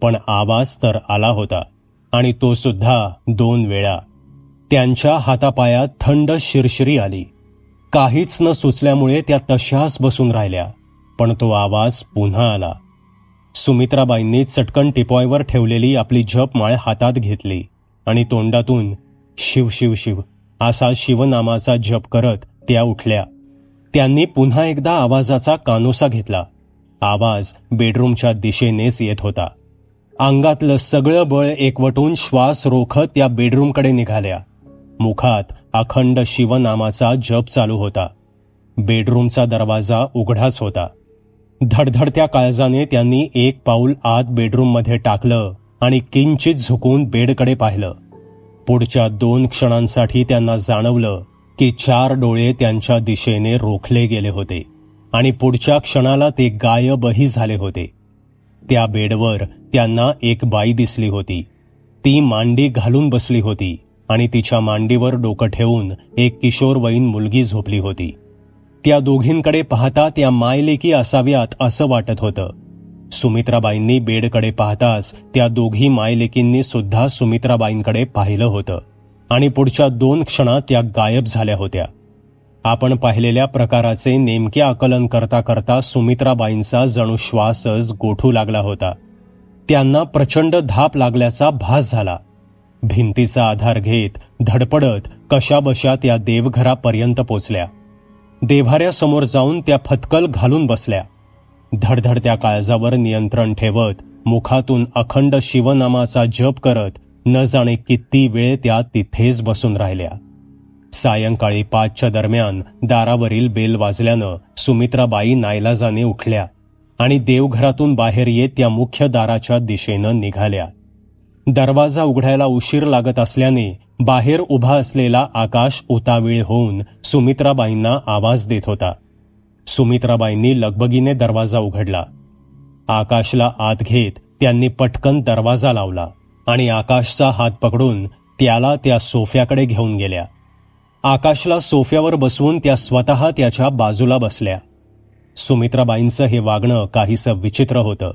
पण आवाज तर आला होता आणि तो सुद्धा 2 वेळा. त्यांच्या हातापायात थंड शिरशिरी आली. काहीच न सुचल्यामुळे त्या तशाच बसून राहिल्या. पण तो आवाज पुन्हा आला. सुमित्राबाईंनी चटकन टिपॉयवर ठेवलेली आपली जपमाळ हातात घेतली आणि तोंडातून शिव शिव शिव असा शिवनामाचा जप करत त्या उठल्या. त्यांनी पुन्हा एकदा आवाजाचा कानोसा घेतला. आवाज बेडरूमच्या दिशेनेच येत होता. अंगातलं सगळं बळ एकवटून श्वास रोखत त्या बेडरूमकडे निघाल्या. मुखात अखंड शिवनामाचा जप चालू होता. बेडरूमचा दरवाजा उघडाच होता. धडधडत्या काळजाने त्यांनी एक पाऊल आत बेडरूममध्ये टाकलं आणि किंचित झुकून बेडकडे पाहिलं. पुढच्या 2 क्षणांसाठी त्यांना जाणवलं की 4 डोळे त्यांच्या दिशेने रोखले गेले होते आणि पुढच्या क्षणाला ते गायबही झाले होते. त्या बेडवर त्यांना एक बाई दिसली होती. ती मांडी घालून बसली होती आणि तिच्या मांडीवर डोकं ठेवून एक किशोरवयीन मुलगी झोपली होती. त्या दोघींकडे पाहता त्या मायलेकी असाव्यात असं वाटत होतं. सुमित्राबाईंनी बेडकडे पाहताच त्या दोघी मायलेकींनी सुद्धा सुमित्राबाईंकडे पाहिलं होतं आणि पुढच्या 2 क्षणात त्या गायब झाल्या होत्या. आपण पाहिलेल्या प्रकाराचे नेमके आकलन करता करता सुमित्राबाईंचा जणू श्वासच गोठू लागला होता. त्यांना प्रचंड धाप लागल्याचा भास झाला. भिंतीचा आधार घेत धडपडत कशाबशा त्या देवघरापर्यंत पोचल्या. देव्हाऱ्यासमोर जाऊन त्या फतकल घालून बसल्या. धडधडत्या काळजावर नियंत्रण ठेवत मुखातून अखंड शिवनामाचा जप करत न जाणे किती वेळ त्या तिथेच बसून राहिल्या. सायंकाळी 5च्या दरम्यान दारावरील बेल वाजल्यानं सुमित्राबाई नाईलाजाने उठल्या आणि देवघरातून बाहेर येत त्या मुख्य दाराच्या दिशेनं निघाल्या. दरवाजा उघडायला उशीर लागत असल्याने बाहेर उभा असलेला आकाश उतावीळ होऊन सुमित्राबाईंना आवाज देत होता. सुमित्राबाईंनी लगबगीने दरवाजा उघडला. आकाशला आत घेत त्यांनी पटकन दरवाजा लावला आणि आकाशचा हात पकडून त्याला त्या सोफ्याकडे घेऊन गेल्या. आकाशला सोफ्यावर बसवून त्या स्वतः त्याच्या बाजूला बसल्या. सुमित्राबाईंचं हे वागणं काहीसं विचित्र होतं.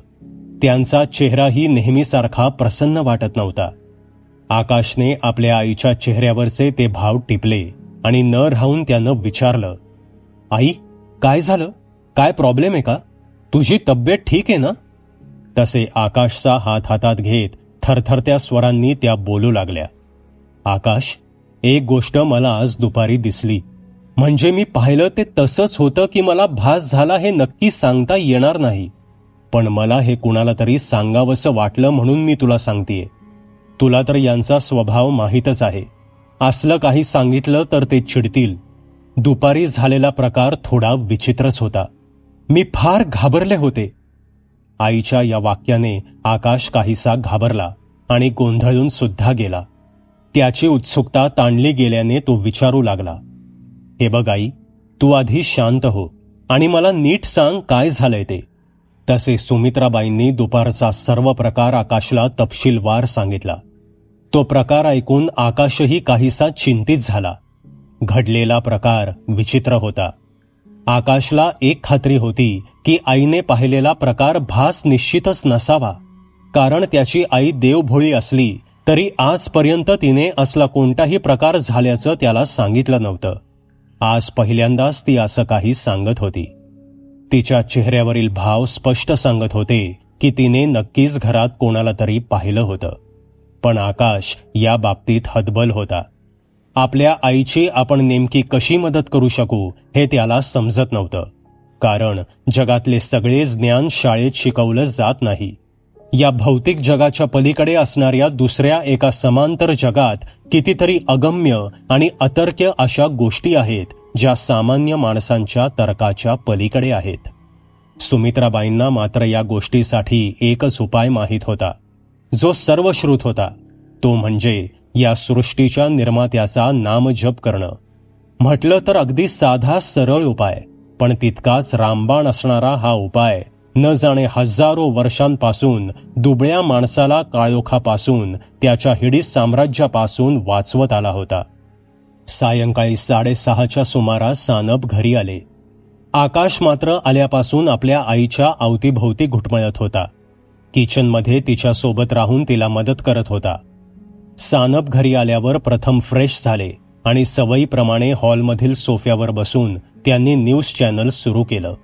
त्यांचा चेहराही नेहमीसारखा प्रसन्न वाटत नव्हता. आकाशने आपल्या आईच्या चेहऱ्यावरचे ते भाव टिपले आणि न राहून त्यानं विचारलं, आई, काय झालं? काय प्रॉब्लेम आहे का? तुझी तब्येत ठीक आहे ना? तसे आकाशचा हात हातात घेत थरथरत्या स्वरांनी त्या बोलू लागल्या, आकाश, एक गोष्ट मला आज दुपारी दिसली. म्हणजे मी पाहिलं ते तसंच होतं की मला भास झाला हे नक्की सांगता येणार नाही. पण मला हे कुणाला तरी सांगावंसं वाटलं म्हणून मी तुला सांगतेय. तुला तर यांचा स्वभाव माहीतच आहे. असलं काही सांगितलं तर ते चिडतील. दुपारी झालेला प्रकार थोडा विचित्रच होता. मी फार घाबरले होते. आईच्या या वाक्याने आकाश काहीसा घाबरला आणि गोंधळून सुद्धा गेला. त्याची उत्सुकता ताणली गेल्याने तो विचारू लागला, हे बघ आई, तू आधी शांत हो आणि मला नीट सांग काय झालंय ते. तसे सुमित्राबाईंनी दुपारचा सर्व प्रकार आकाशला तपशीलवार सांगितला. तो प्रकार ऐकून आकाशही काहीसा चिंतित झाला. घडलेला प्रकार विचित्र होता. आकाशला एक खात्री होती की आईने पाहिलेला प्रकार भास निश्चितच नसावा, कारण त्याची आई देवभोळी असली तरी आजपर्यंत तिने असला कोणताही प्रकार झाल्याचं त्याला सांगितलं नव्हतं. आज पहिल्यांदाच ती असं काही सांगत होती. तिच्या चेहऱ्यावरील भाव स्पष्ट सांगत होते की तिने नक्कीच घरात कोणाला तरी पाहिलं होतं. पण आकाश या बाबतीत हतबल होता. आपल्या आईची आपण नेमकी कशी मदत करू शकू हे त्याला समजत नव्हतं, कारण जगातले सगळे ज्ञान शाळेत शिकवलं जात नाही. या भौतिक जगाच्या पलीकडे असणाऱ्या दुसऱ्या एका समांतर जगात कितीतरी अगम्य आणि अतर्क्य अशा गोष्टी आहेत ज्या सामान्य माणसांच्या तर्काच्या पलीकडे आहेत. सुमित्राबाईंना मात्र या गोष्टीसाठी एकच उपाय माहीत होता, जो सर्वश्रुत होता. तो म्हणजे या सृष्टीच्या निर्मात्याचा नामजप करणं. म्हटलं तर अगदी साधा सरळ उपाय, पण तितकाच रामबाण असणारा हा उपाय न जाणे हजारो वर्षांपासून दुबळ्या माणसाला काळोखापासून, त्याच्या हिडीस साम्राज्यापासून वाचवत आला होता. सायंकाळी 6:30च्या सुमारास सानप घरी आले. आकाश मात्र आल्यापासून आपल्या आईच्या अवतीभोवती घुटमळत होता. किचनमध्ये तिच्यासोबत राहून तिला मदत करत होता. सानप घरी आल्यावर प्रथम फ्रेश झाले आणि सवयीप्रमाणे हॉलमधील सोफ्यावर बसून त्यांनी न्यूज चॅनल सुरू केलं.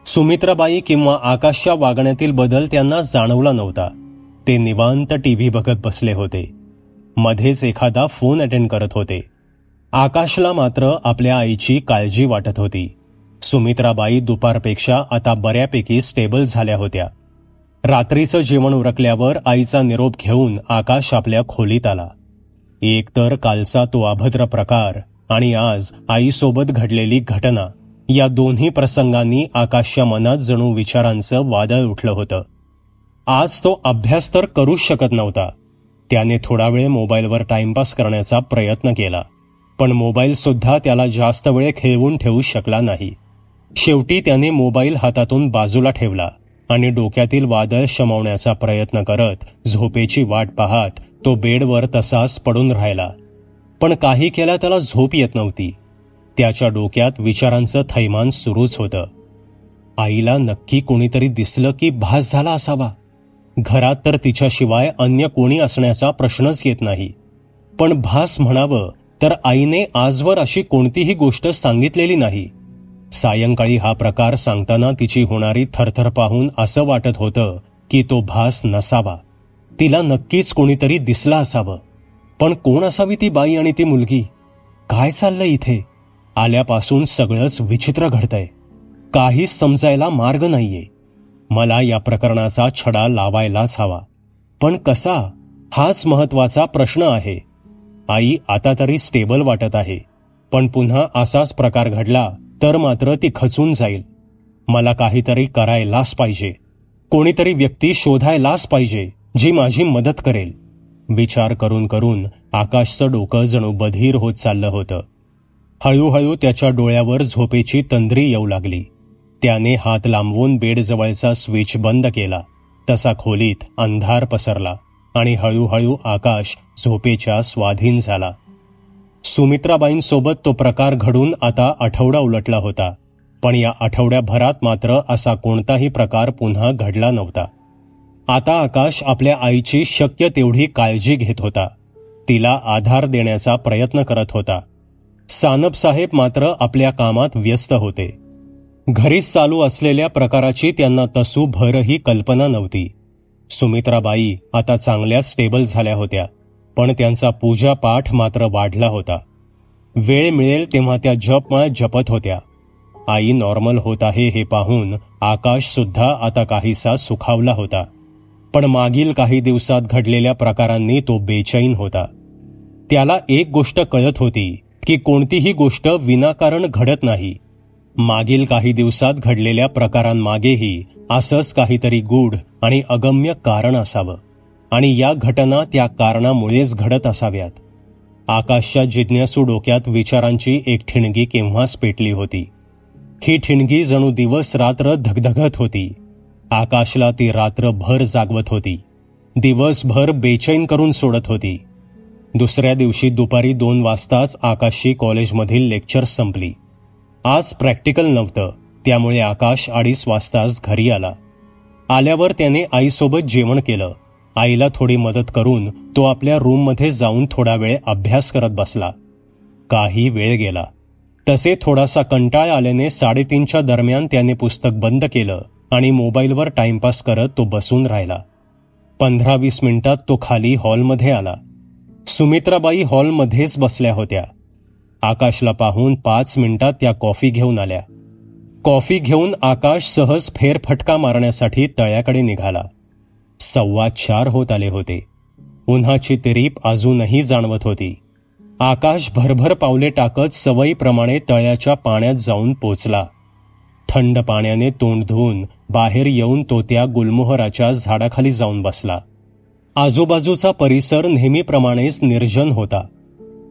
सुमित्राबाई किंवा आकाशच्या वागण्यातील बदल त्यांना जाणवला नव्हता. ते निवांत टीव्ही बघत बसले होते. मध्येच एखादा फोन अटेंड करत होते. आकाशला मात्र आपल्या आईची काळजी वाटत होती. सुमित्राबाई दुपारपेक्षा आता बऱ्यापैकी स्टेबल झाल्या होत्या. रात्रीचं जेवण उरकल्यावर आईचा निरोप घेऊन आकाश आपल्या खोलीत आला. एकतर कालचा तो अभद्र प्रकार आणि आज आईसोबत घडलेली घटना, या दोन्ही प्रसंगांनी आकाशच्या मनात जणू विचारांचं वादळ उठलं होतं. आज तो अभ्यास तर करूच शकत नव्हता. त्याने थोडा वेळ मोबाईलवर टाइमपास करण्याचा प्रयत्न केला, पण मोबाईल सुद्धा त्याला जास्त वेळ खेळवून ठेवू शकला नाही. शेवटी त्याने मोबाईल हातातून बाजूला ठेवला आणि डोक्यातील वादळ शमवण्याचा प्रयत्न करत झोपेची वाट पाहत तो बेडवर तसाच पडून राहिला. पण काही केला त्याला झोप येत नव्हती. त्याच्या डोक्यात विचारांचं थैमान सुरूच होतं. आईला नक्की कोणीतरी दिसलं की भास झाला असावा. घरात तर तिच्याशिवाय अन्य कोणी असण्याचा प्रश्नच येत नाही. पण भास म्हणावं तर आईने आजवर अशी कोणतीही गोष्ट सांगितलेली नाही. सायंकाळी हा प्रकार सांगताना तिची होणारी थरथर पाहून असं वाटत होतं की तो भास नसावा. तिला नक्कीच कोणीतरी दिसला असावं. पण कोण असावी ती बाई आणि ती मुलगी? काय चाललंय इथे? आल्यापासून सगळंच विचित्र घडतंय. काहीच समजायला मार्ग नाहीये. मला या प्रकरणाचा छडा लावायलाच हवा, पण कसा, हाच महत्वाचा प्रश्न आहे. आई आता तरी स्टेबल वाटत आहे, पण पुन्हा असाच प्रकार घडला तर मात्र ती खचून जाईल. मला काहीतरी करायलाच पाहिजे. कोणीतरी व्यक्ती शोधायलाच पाहिजे जी माझी मदत करेल. विचार करून करून आकाशचं डोकं जणू बधीर होत चाललं होतं. हळूहळू त्याच्या डोळ्यावर झोपेची तंद्री येऊ लागली. त्याने हात लांबवून बेडजवळचा स्विच बंद केला. तसा खोलीत अंधार पसरला. आणि हळूहळू आकाश झोपेच्या स्वाधीन झाला. सुमित्राबाईंसोबत तो प्रकार घडून आता आठवडा उलटला होता, पण या आठवड्याभरात मात्र असा कोणताही प्रकार पुन्हा घडला नव्हता. आता आकाश आपल्या आईची शक्य तेवढी काळजी घेत होता. तिला आधार देण्याचा प्रयत्न करत होता. सानप साहेब मात्र आपल्या कामात व्यस्त होते. घरीच चालू असलेल्या प्रकाराची त्यांना तसू भरही कल्पना नव्हती. सुमित्राबाई आता चांगल्या स्टेबल झाल्या होत्या, पण त्यांचा पूजापाठ मात्र वाढला होता. वेळ मिळेल तेव्हा त्या जपमाळ जपत होत्या. आई नॉर्मल होत आहे हे पाहून आकाश सुद्धा आता काहीसा सुखावला होता. पण मागील काही दिवसात घडलेल्या प्रकारांनी तो बेचैन होता. त्याला एक गोष्ट कळत होती की कोणतीही गोष्ट विनाकारण घडत नाही. मागील काही दिवसात घडलेल्या प्रकारांमागेही असंच काहीतरी गूढ आणि अगम्य कारण असावं, आणि या घटना त्या कारणामुळेच घडत असाव्यात. आकाशच्या जिज्ञासू डोक्यात विचारांची एक ठिणगी केव्हाच पेटली होती. ही ठिणगी जणू दिवस रात्र धगधगत होती. आकाशला ती रात्रभर जागवत होती, दिवसभर बेचैन करून सोडत होती. दुसऱ्या दिवशी दुपारी 2 वाजताच आकाशची कॉलेजमधील लेक्चर संपली. आज प्रॅक्टिकल नव्हतं, त्यामुळे आकाश 2:30 वाजताच घरी आला. आल्यावर त्याने आईसोबत जेवण केलं. आईला थोडी मदत करून तो आपल्या रूममध्ये जाऊन थोडा वेळ अभ्यास करत बसला. काही वेळ गेला. तसे थोडासा कंटाळ आल्याने 3:30च्या दरम्यान त्याने पुस्तक बंद केलं आणि मोबाईलवर टाइमपास करत तो बसून राहिला. 15-20 मिनिटात तो खाली हॉलमध्ये आला. सुमित्राबाई हॉलमध्येच बसल्या होत्या. आकाशला पाहून 5 मिनिटात त्या कॉफी घेऊन आल्या. कॉफी घेऊन आकाश सहज फेरफटका मारण्यासाठी तळ्याकडे निघाला. 4:15 होत आले होते. उन्हाची तिरीप अजूनही जाणवत होती. आकाश भरभर पावले टाकत सवयीप्रमाणे तळ्याच्या पाण्यात जाऊन पोचला. थंड पाण्याने तोंड धुवून बाहेर येऊन तो त्या गुलमोहराच्या झाडाखाली जाऊन बसला. आजूबाजूचा परिसर नेहमीप्रमाणेच निर्जन होता.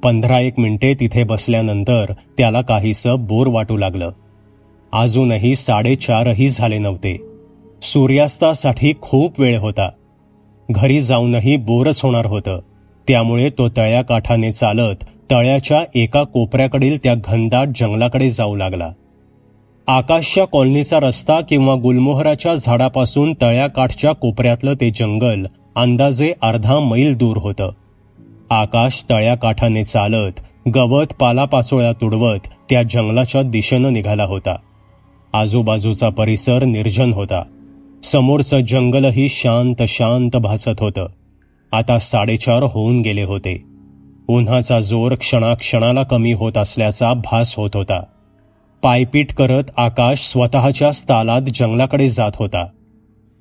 15-1 मिनिटे तिथे बसल्यानंतर त्याला काहीसं बोर वाटू लागलं. अजूनही 4:30ही झाले नव्हते. सूर्यास्तासाठी खूप वेळ होता. घरी जाऊनही बोरच होणार होतं. त्यामुळे तो तळ्याकाठाने चालत तळ्याच्या एका कोपऱ्याकडील त्या घनदाट जंगलाकडे जाऊ लागला. आकाशच्या कॉलनीचा रस्ता किंवा गुलमोहराच्या झाडापासून तळ्याकाठच्या कोपऱ्यातलं ते जंगल अंदाजे अर्धा मैल दूर होतं. आकाश तळ्याकाठाने चालत गवत पालापाचोळ्या तुडवत त्या जंगलाच्या दिशेनं निघाला होता. आजूबाजूचा परिसर निर्जन होता. समोरचं जंगलही शांत शांत भासत होतं. आता 4:30 होऊन गेले होते. उन्हाचा जोर क्षणाक्षणाला कमी होत असल्याचा भास होत होता. पायपीट करत आकाश स्वतःच्या तालात जंगलाकडे जात होता.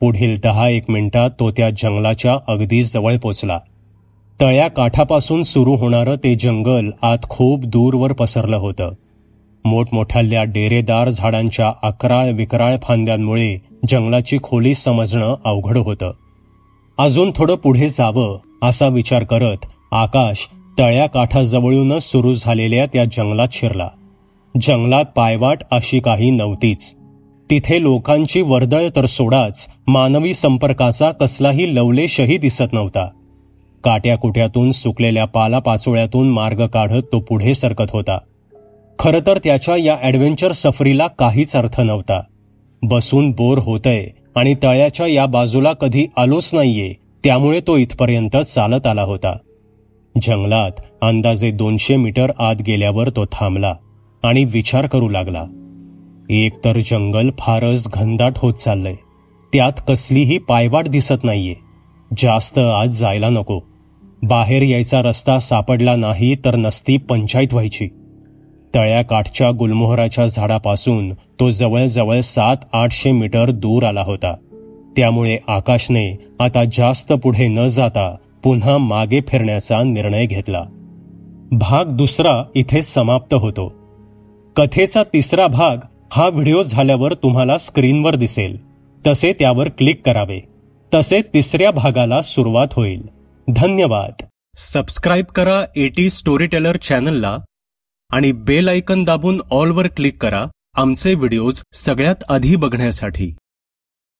पुढील 10-1 मिनिटात तो त्या जंगलाच्या अगदी जवळ पोचला. तळ्याकाठापासून सुरू होणारं ते जंगल आत खूप दूरवर पसरलं होतं. मोठमोठ्या डेरेदार झाडांच्या अकराळ विकराळ फांद्यांमुळे जंगलाची खोली समजणं अवघड होतं. अजून थोडं पुढे जावं असा विचार करत आकाश तळ्याकाठाजवळूनच सुरू झालेल्या त्या जंगलात शिरला. जंगलात पायवाट अशी काही नव्हतीच. तिथे लोकांची वर्दळ तर सोडाच, मानवी संपर्काचा कसलाही लवलेशही दिसत नव्हता. काट्याकुट्यातून सुकलेल्या पालापाचोळ्यातून मार्ग काढत तो पुढे सरकत होता. खरं तर त्याच्या या ॲडव्हेंचर सफरीला काहीच अर्थ नव्हता. बसून बोर होतंय आणि तळ्याच्या या बाजूला कधी आलोच नाहीये, त्यामुळे तो इथपर्यंत चालत आला होता. जंगलात अंदाजे 200 मीटर आत गेल्यावर तो थांबला आणि विचार करू लागला. एक तर जंगल फारच घनदाट होत चाललंय. त्यात कसलीही पायवाट दिसत नाहीये. जास्त आत जायला नको. बाहेर यायचा रस्ता सापडला नाही तर नसती पंचायत व्हायची. तळ्याकाठच्या गुलमोहराच्या झाडापासून तो जवळजवळ 700-800 मीटर दूर आला होता. त्यामुळे आकाशने आता जास्त पुढे न जाता पुन्हा मागे फिरण्याचा निर्णय घेतला. भाग 2 इथे समाप्त होतो. कथेचा 3रा भाग हा व्हिडिओ झाल्यावर तुम्हाला स्क्रीनवर दिसेल. तसे त्यावर क्लिक करावे. तसे 3ऱ्या भागाला सुरुवात होईल. धन्यवाद. सबस्क्राईब करा एटी स्टोरी टेलर चॅनलला आणि बेल आयकन दाबून ऑलवर क्लिक करा आमचे व्हिडिओज सगळ्यात आधी बघण्यासाठी.